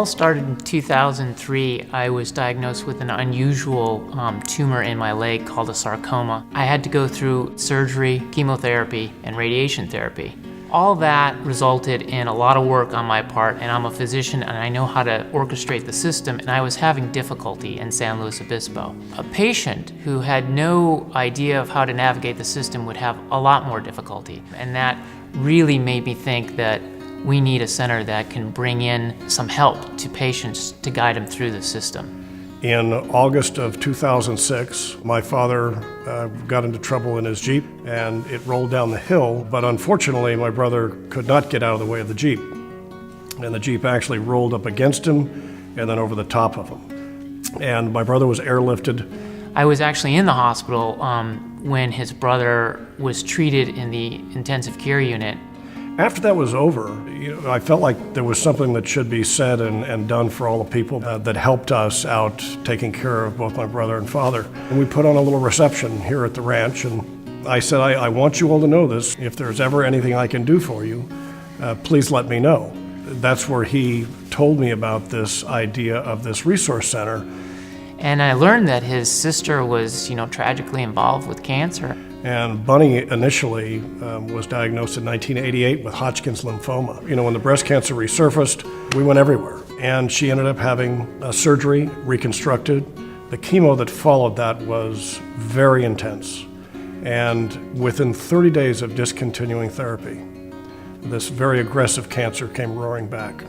started in 2003. I was diagnosed with an unusual tumor in my leg called a sarcoma. I had to go through surgery, chemotherapy, and radiation therapy. All that resulted in a lot of work on my part, and I'm a physician and I know how to orchestrate the system, and I was having difficulty in San Luis Obispo. A patient who had no idea of how to navigate the system would have a lot more difficulty, and that really made me think that we need a center that can bring in some help to patients to guide them through the system. In August of 2006, my father got into trouble in his Jeep and it rolled down the hill, but unfortunately my brother could not get out of the way of the Jeep. And the Jeep actually rolled up against him and then over the top of him. And my brother was airlifted. I was actually in the hospital when his brother was treated in the intensive care unit. After that was over, I felt like there was something that should be said and done for all the people that helped us out taking care of both my brother and father. And we put on a little reception here at the ranch, and I said, I want you all to know this. If there's ever anything I can do for you, please let me know. That's where he told me about this idea of this resource center. And I learned that his sister was, tragically involved with cancer. And Bunny initially was diagnosed in 1988 with Hodgkin's lymphoma. When the breast cancer resurfaced, we went everywhere. And she ended up having a surgery, reconstructed. The chemo that followed that was very intense. And within 30 days of discontinuing therapy, this very aggressive cancer came roaring back.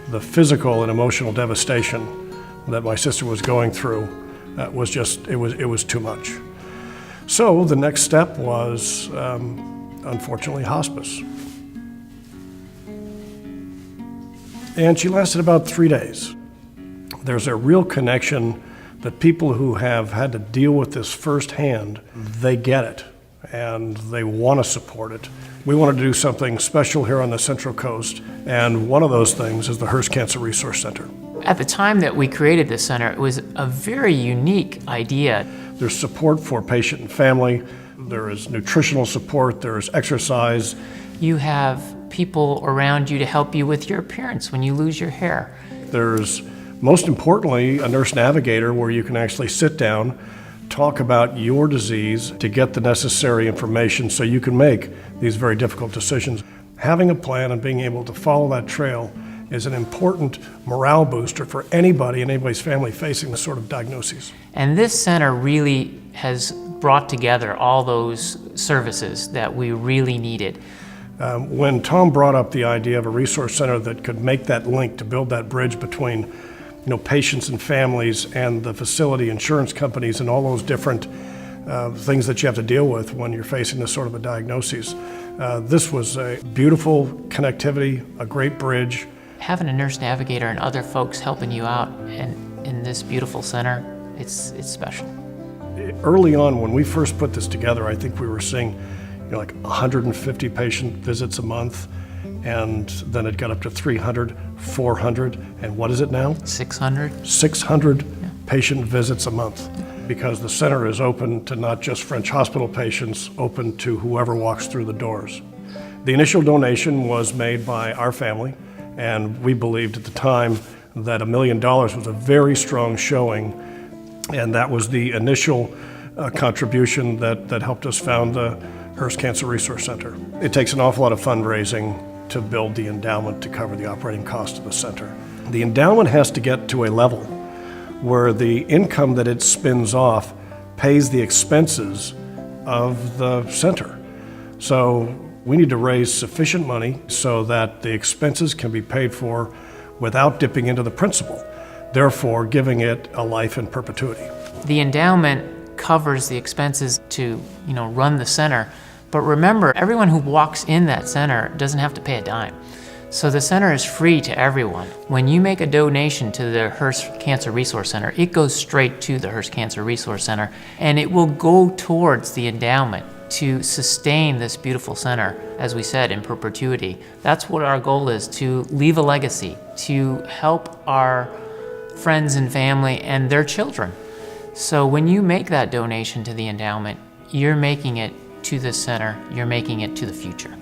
The physical and emotional devastation that my sister was going through was it was too much. So the next step was, unfortunately, hospice. And she lasted about 3 days. There's a real connection that people who have had to deal with this firsthand, they get it, and they want to support it. We wanted to do something special here on the Central Coast, and one of those things is the Hearst Cancer Resource Center. At the time that we created this center, it was a very unique idea. There's support for patient and family, there is nutritional support, there is exercise. You have people around you to help you with your appearance when you lose your hair. There's, most importantly, a nurse navigator where you can actually sit down, talk about your disease to get the necessary information so you can make these very difficult decisions. Having a plan and being able to follow that trail is an important morale booster for anybody and anybody's family facing this sort of diagnoses. And this center really has brought together all those services that we really needed. When Tom brought up the idea of a resource center that could make that link to build that bridge between patients and families and the facility insurance companies and all those different things that you have to deal with when you're facing this sort of a diagnosis, this was a beautiful connectivity, a great bridge. Having a nurse navigator and other folks helping you out in this beautiful center, it's special. Early on, when we first put this together, I think we were seeing like 150 patient visits a month, and then it got up to 300, 400, and what is it now? 600. 600 patient visits a month, because the center is open to not just French hospital patients, open to whoever walks through the doors. The initial donation was made by our family, and we believed at the time that $1 million was a very strong showing, and that was the initial contribution that helped us found the Hearst Cancer Resource Center. It takes an awful lot of fundraising to build the endowment to cover the operating cost of the center. The endowment has to get to a level where the income that it spins off pays the expenses of the center. So we need to raise sufficient money so that the expenses can be paid for without dipping into the principal, therefore giving it a life in perpetuity. The endowment covers the expenses to, run the center. But remember, everyone who walks in that center doesn't have to pay a dime. So the center is free to everyone. When you make a donation to the Hearst Cancer Resource Center, it goes straight to the Hearst Cancer Resource Center, and it will go towards the endowment to sustain this beautiful center, as we said, in perpetuity. That's what our goal is, to leave a legacy, to help our friends and family and their children. So when you make that donation to the endowment, you're making it to this center, you're making it to the future.